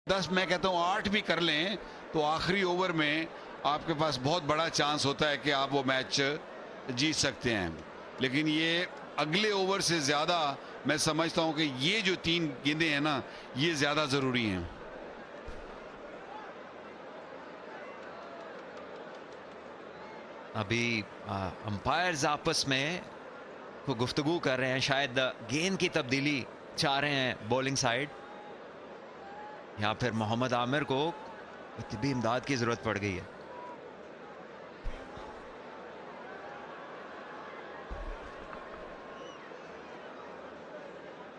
10 मैं कहता हूँ 8 भी कर लें तो आखिरी ओवर में आपके पास बहुत बड़ा चांस होता है कि आप वो मैच जीत सकते हैं। लेकिन ये अगले ओवर से ज़्यादा मैं समझता हूँ कि ये जो 3 गेंदें हैं ना, ये ज़्यादा ज़रूरी हैं। अभी अंपायर्स आपस में गुफ्तगू कर रहे हैं, शायद गेंद की तब्दीली चाह रहे हैं बॉलिंग साइड, या फिर मोहम्मद आमिर को तिब्बी इमदाद की जरूरत पड़ गई है।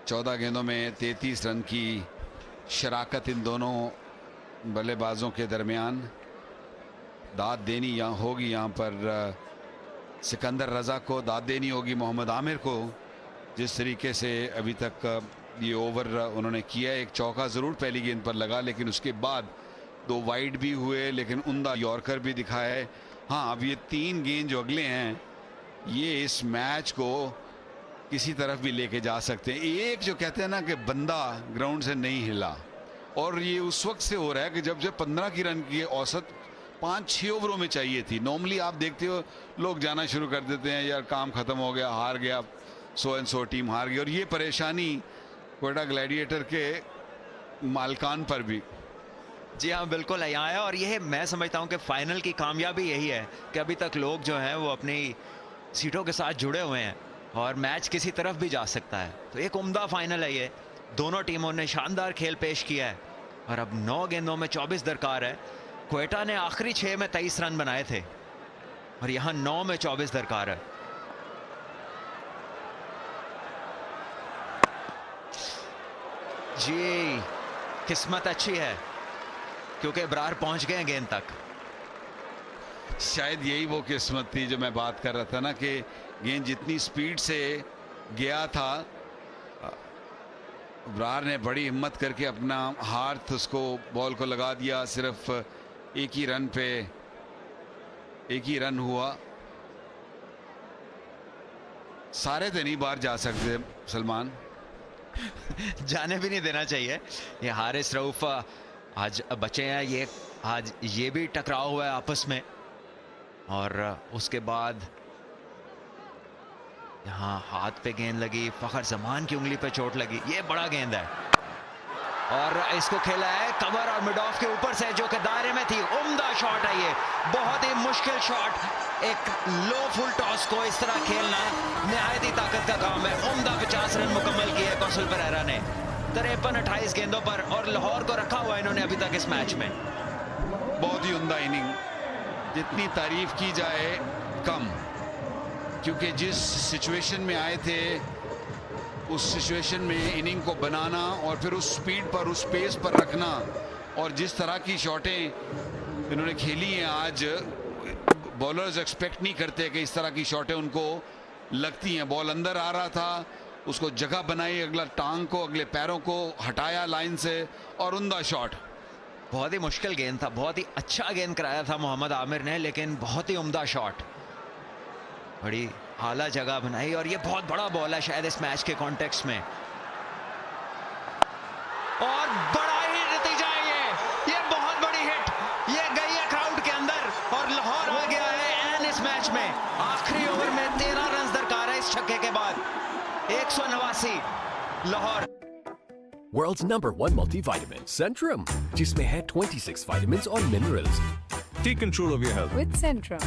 चौदह गेंदों में 33 रन की शराकत इन दोनों बल्लेबाजों के दरमियान। दाद देनी यहाँ होगी, यहाँ पर सिकंदर रजा को दाद देनी होगी मोहम्मद आमिर को, जिस तरीके से अभी तक ये ओवर उन्होंने किया। एक चौका जरूर पहली गेंद पर लगा, लेकिन उसके बाद 2 वाइड भी हुए, लेकिन उम्दा यॉर्कर भी दिखा है। हाँ, अब ये 3 गेंद जो अगले हैं, ये इस मैच को किसी तरफ भी लेके जा सकते हैं। एक जो कहते हैं ना कि बंदा ग्राउंड से नहीं हिला, और ये उस वक्त से हो रहा है कि जब 15 की रन की औसत 5-6 ओवरों में चाहिए थी। नॉर्मली आप देखते हो लोग जाना शुरू कर देते हैं, यार काम खत्म हो गया, हार गया, सो एंड सो टीम हार गई। और ये परेशानी क्वेटा ग्लैडिएटर के मालकान पर भी। जी हाँ, बिल्कुल है यहाँ है। और ये मैं समझता हूँ कि फाइनल की कामयाबी यही है कि अभी तक लोग जो हैं वो अपनी सीटों के साथ जुड़े हुए हैं और मैच किसी तरफ भी जा सकता है। तो एक उम्दा फाइनल है ये। दोनों टीमों ने शानदार खेल पेश किया है और अब 9 गेंदों में 24 दरकार है। क्वेटा ने आखिरी 6 में 23 रन बनाए थे और यहाँ 9 में 24 दरकार है। जी, किस्मत अच्छी है क्योंकि इब्रार पहुंच गए गेंद तक। शायद यही वो किस्मत थी जो मैं बात कर रहा था ना, कि गेंद जितनी स्पीड से गया था, इब्रार ने बड़ी हिम्मत करके अपना हाथ उसको बॉल को लगा दिया। सिर्फ एक ही रन पे एक ही रन हुआ। सारे तो नहीं बाहर जा सकते सलमान। जाने भी नहीं देना चाहिए। ये हारिस रऊफ आज बचे हैं, ये आज ये भी टकराव हुआ है आपस में, और उसके बाद यहाँ हाथ पे गेंद लगी, फखर जमान की उंगली पे चोट लगी। ये बड़ा गेंद है और इसको खेला है कवर और मिड ऑफ के ऊपर से, जो कि दायरे में थी। उम्दा शॉट है ये, बहुत ही मुश्किल शॉट। एक लो फुल टॉस को इस तरह खेलना निहायत ही ताकत का काम है। उम्दा 50 रन मुकम्मल किए कौशल परेरा ने 53-28 गेंदों पर, और लाहौर को रखा हुआ इन्होंने अभी तक इस मैच में। बहुत ही उम्दा इनिंग, जितनी तारीफ की जाए कम, क्योंकि जिस सिचुएशन में आए थे उस सिचुएशन में इनिंग को बनाना और फिर उस स्पीड पर, उस पेस पर रखना, और जिस तरह की शॉटें इन्होंने खेली हैं आज, बॉलर्स एक्सपेक्ट नहीं करते कि इस तरह की शॉटें उनको लगती हैं। बॉल अंदर आ रहा था, उसको जगह बनाई, अगला टांग को, अगले पैरों को हटाया लाइन से, और उम्दा शॉट। बहुत ही मुश्किल गेंद था, बहुत ही अच्छा गेंद कराया था मोहम्मद आमिर ने, लेकिन बहुत ही उम्दा शॉट, बड़ी आला जगह बनाई। और ये बहुत बड़ा बॉल है शायद इस मैच के कॉन्टेक्स्ट में, और बड़ा ही नतीजा है ये बहुत बड़ी हिट, ये गई है क्राउड के अंदर और लाहौर आ गया है एन इस मैच में। आखिरी ओवर में 13 रन दरकार है इस छक्के के बाद। 189 लाहौर। World's #1 multivitamin, Centrum, जिसमें है 26 vitamins और minerals. Take control of your health with Centrum.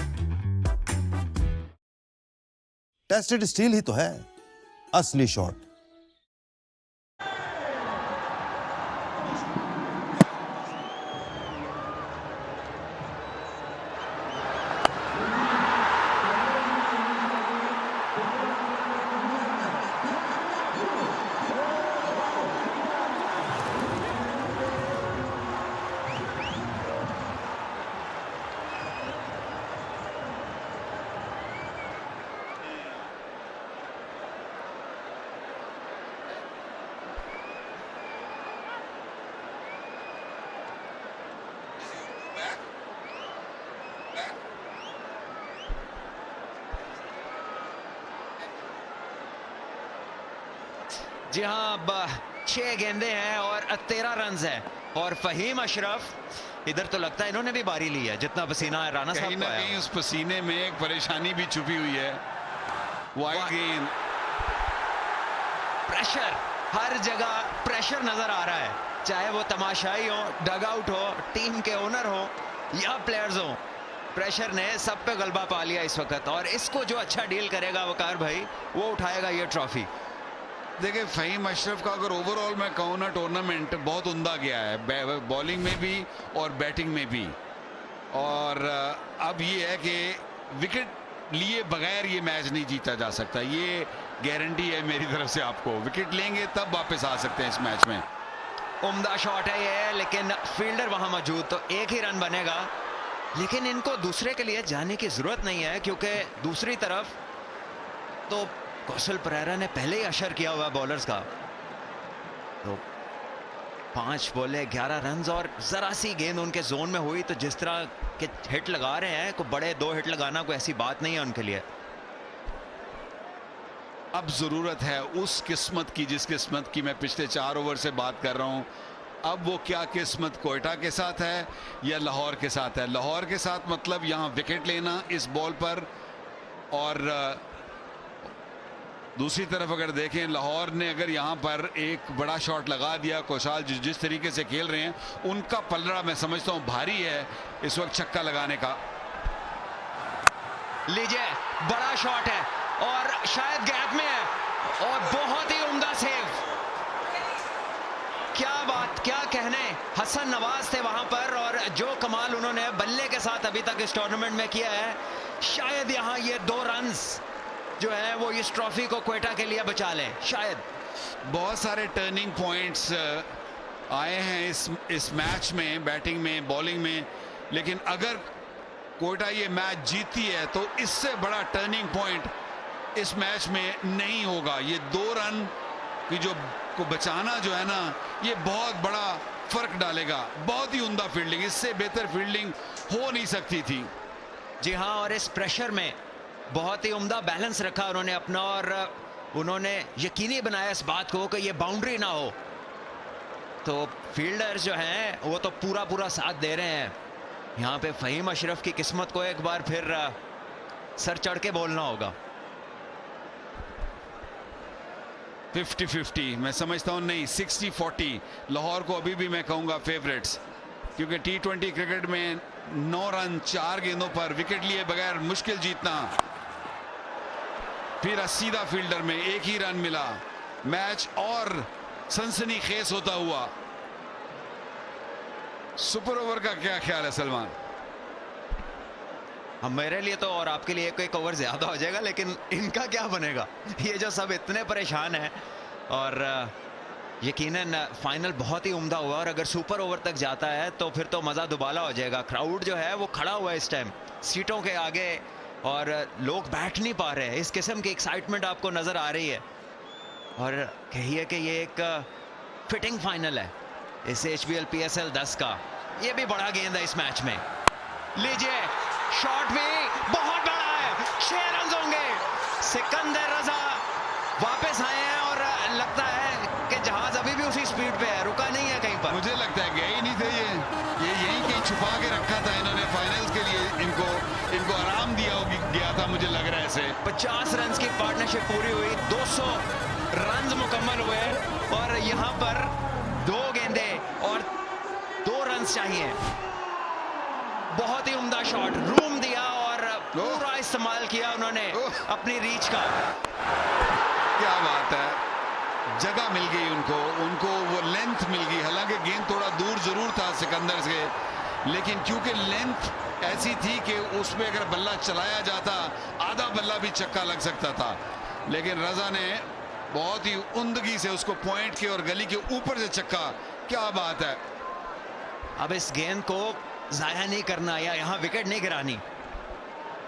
Tested steel ही तो है असली शॉट। जी हाँ, अब 6 गेंदे हैं और 13 रन है। और फहीम अशरफ इधर तो लगता है इन्होंने भी बारी ली है, जितना पसीना है राणा साहब कहीं को ना आया। कहीं उस पसीने में एक परेशानी भी छुपी हुई है। वाइड गेंद, प्रेशर, हर जगह प्रेशर नजर आ रहा है, चाहे वो तमाशाई हो, डगआउट हो, टीम के ओनर हो या प्लेयर्स हो। प्रेशर ने सब पे गलबा पा लिया इस वक्त, और इसको जो अच्छा डील करेगा वकार भाई, वो उठाएगा ये ट्रॉफी। देखिए फहीम अशरफ का अगर ओवरऑल मैं कहूँ ना, टूर्नामेंट बहुत उम्दा गया है, बॉलिंग में भी और बैटिंग में भी। और अब ये है कि विकेट लिए बगैर ये मैच नहीं जीता जा सकता, ये गारंटी है मेरी तरफ से आपको। विकेट लेंगे तब वापस आ सकते हैं इस मैच में। उम्दा शॉट है ये, लेकिन फील्डर वहां मौजूद, तो एक ही रन बनेगा। लेकिन इनको दूसरे के लिए जाने की जरूरत नहीं है, क्योंकि दूसरी तरफ तो कौशल परेरा ने पहले ही अशर किया हुआ बॉलर्स का। तो 5 बॉले 11 रन, और जरा सी गेंद उनके जोन में हुई तो जिस तरह के हिट लगा रहे हैं, कोई बड़े 2 हिट लगाना कोई ऐसी बात नहीं है उनके लिए। अब जरूरत है उस किस्मत की जिस किस्मत की मैं पिछले 4 ओवर से बात कर रहा हूं। अब वो क्या किस्मत कोयटा के साथ है या लाहौर के साथ है? लाहौर के साथ मतलब यहां विकेट लेना इस बॉल पर, और दूसरी तरफ अगर देखें लाहौर ने अगर यहां पर एक बड़ा शॉट लगा दिया, कोशाल जिस तरीके से खेल रहे हैं उनका पलड़ा मैं समझता हूं भारी है इस वक्त छक्का लगाने का। लीजिए, बड़ा शॉट है और शायद गैप में है, और बहुत ही उम्दा सेव। क्या बात, क्या कहने। हसन नवाज थे वहां पर, और जो कमाल उन्होंने बल्ले के साथ अभी तक इस टूर्नामेंट में किया है, शायद यहां ये 2 रन्स जो है वो इस ट्रॉफी को क्वेटा के लिए बचा लें शायद। बहुत सारे टर्निंग पॉइंट्स आए हैं इस मैच में, बैटिंग में, बॉलिंग में, लेकिन अगर कोयटा ये मैच जीती है तो इससे बड़ा टर्निंग पॉइंट इस मैच में नहीं होगा। ये 2 रन की जो को बचाना जो है ना, ये बहुत बड़ा फर्क डालेगा। बहुत ही उम्दा फील्डिंग, इससे बेहतर फील्डिंग हो नहीं सकती थी। जी हाँ, और इस प्रेशर में बहुत ही उम्दा बैलेंस रखा उन्होंने अपना, और उन्होंने यकीनी बनाया इस बात को कि ये बाउंड्री ना हो। तो फील्डर्स जो हैं वो तो पूरा साथ दे रहे हैं। यहाँ पे फहीम अशरफ की किस्मत को एक बार फिर सर चढ़ के बोलना होगा। 50-50 मैं समझता हूं, नहीं 60-40 लाहौर को अभी भी मैं कहूंगा फेवरेट्स, क्योंकि T20 क्रिकेट में 9 रन 4 गेंदों पर विकेट लिए बगैर मुश्किल जीतना। फिर सीधा फील्डर में एक ही रन मिला, मैच और सनसनीखेज होता हुआ। सुपर ओवर का क्या ख्याल है सलमान? हम, मेरे लिए तो और आपके लिए एक ओवर ज्यादा हो जाएगा, लेकिन इनका क्या बनेगा? ये जो सब इतने परेशान हैं, और यकीनन फाइनल बहुत ही उम्दा हुआ, और अगर सुपर ओवर तक जाता है तो फिर तो मजा दुबाला हो जाएगा। क्राउड जो है वो खड़ा हुआ है इस टाइम सीटों के आगे, और लोग बैठ नहीं पा रहे हैं। इस किस्म की एक्साइटमेंट आपको नजर आ रही है, और कहिए कि ये एक फिटिंग फाइनल है इस HBL PSL 10 का। ये भी बड़ा गेंद है इस मैच में। लीजिए, शॉट भी बहुत बड़ा है, 6 रन होंगे। सिकंदर रजा वापस आए हैं, और लगता है कि जहाज अभी भी उसी स्पीड पे है, रुका नहीं है कहीं पर। मुझे लगता है गए ही नहीं थे ये यहीं कहीं छुपा के रखा था इन्होंने फाइनल्स के लिए। इनको आराम दिया गया था, मुझे लग रहा है ऐसे। 50 रन की पार्टनरशिप पूरी हुई, 200 रन मुकम्मल हुए, और यहां पर 2 गेंदे और 2 रन चाहिए। बहुत ही उम्दा शॉट, रूम दिया और पूरा इस्तेमाल किया उन्होंने अपनी रीच का। क्या बात है, जगह मिल गई उनको वो लेंथ मिल गई। हालांकि गेंद थोड़ा दूर जरूर था सिकंदर से, लेकिन क्योंकि लेंथ ऐसी थी कि उसमें अगर बल्ला चलाया जाता आधा बल्ला भी छक्का लग सकता था, लेकिन रजा ने बहुत ही उम्दगी से उसको पॉइंट के और गली के ऊपर से छक्का। क्या बात है। अब इस गेंद को जाया नहीं करना, या यहाँ विकेट नहीं गिरानी।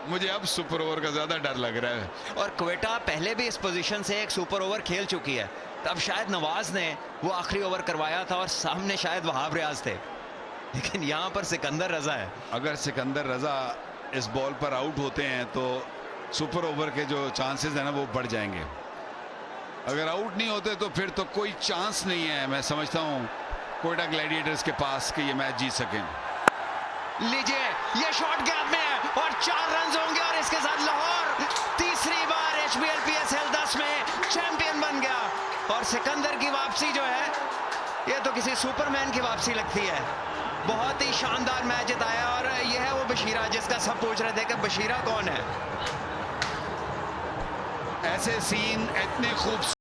मुझे अब सुपर ओवर का ज्यादा डर लग रहा है। और क्वेटा पहले भी इस पोजीशन से एक सुपर ओवर खेल चुकी है, तब शायद नवाज ने वो आखिरी ओवर करवाया था और सामने शायद वहाब रियाज थे, लेकिन यहाँ पर सिकंदर रजा है। अगर सिकंदर रजा इस बॉल पर आउट होते हैं तो सुपर ओवर के जो चांसेस है ना वो बढ़ जाएंगे। अगर आउट नहीं होते तो फिर तो कोई चांस नहीं है, मैं समझता हूं, कोयटा ग्लैडिएटर्स के पास कि ये मैच जीत सकें। लीजिए, ये शॉट गैप में है और 4 रन होंगे और इसके साथ लाहौर तीसरी बार HBL PSL 10 में चैंपियन बन गया। और सिकंदर की वापसी जो है, ये तो किसी सुपरमैन की वापसी लगती है। बहुत ही शानदार मैच जिताया और ये है वो बशीरा जिसका सब पूछ रहे थे कि बशीरा कौन है। ऐसे सीन इतने खूबसूरत